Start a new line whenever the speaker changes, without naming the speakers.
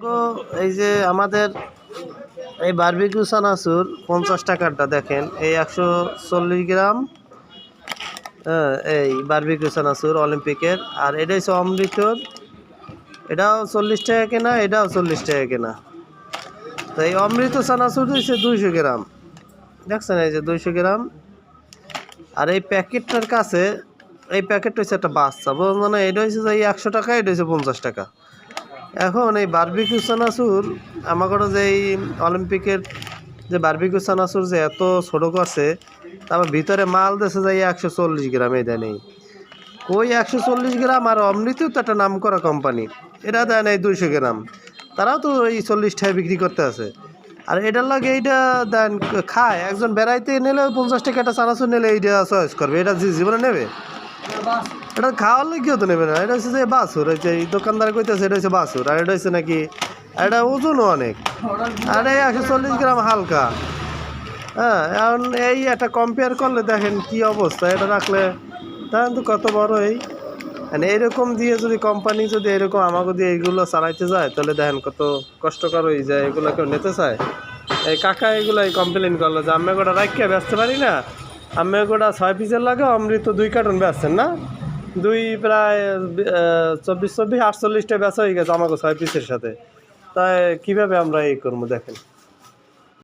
তো এই যে আমাদের এই বারবিকিউ চানাচুর 50 টাকারটা দেখেন, এই 140 গ্রাম। হ্যাঁ, এই বারবিকিউ চানাচুর অলিম্পিকের। আর এটা হচ্ছে অমৃতর, এটাও 40 টাকা কেনা, এটাও 40 টাকা কেনা। তো এই অমৃত চানাচুর হচ্ছে 200 গ্রাম, দেখছেন এই যে 200 গ্রাম। আর এই প্যাকেটটার কাছে, এই প্যাকেটটা হচ্ছে একটা বাচ্চা, বুঝলেন না? এটা হচ্ছে যে 100 টাকা, এটা হচ্ছে 50 টাকা। এখন এই বারবিকিউ চানাচুর আমাদের যে এই অলিম্পিকের যে বারবিকিউ চানাচুর যে এত ছোটো করছে, তারপর ভিতরে মাল দেশে যাই 140 গ্রাম, এই দেয় নেই ওই 140 গ্রাম। আর অমৃতও তো একটা নাম করা কোম্পানি, এটা দেয় নেই 200 গ্রাম, তারাও তো এই 40 টাকা বিক্রি করতে আছে। আর এটার লাগে এইটা দেন খায় একজন বেড়াইতে নিলে 50 টাকা একটা চানাচুর নিলে এইটা চয়েস করবে, এটা জীবনে নেবে? এটা খাওয়ার কেউ তো নেবে না। এটা হচ্ছে যে বাছুর, হচ্ছে এই দোকানদার কইতেছে এটা হচ্ছে বাছুর। আর এটা হচ্ছে নাকি এটা ওজনও অনেক, আর এই 140 গ্রাম হালকা। হ্যাঁ, এখন এই একটা কম্পেয়ার করলে দেখেন কি অবস্থা। এটা রাখলে দেখেন তো কত বড়। এই মানে এরকম দিয়ে যদি কোম্পানি যদি এরকম আমাকে দিয়ে এইগুলো চালাইতে যায়, তাহলে দেখেন কত কষ্টকর হয়ে যায়। এগুলো কেউ নিতে চায়? এই কাকা এগুলো কমপ্লেন করলো যে আমি গোটা রাখিয়া বেচতে পারি না, আমি গোটা 6 পিসের লাগে অমৃত 2 কার্টন বেচছেন না, প্রায় 24 48টা বেচা হয়ে গেছে আমাকে 6 পিসের সাথে। তাই কীভাবে আমরা এই করবো দেখেন।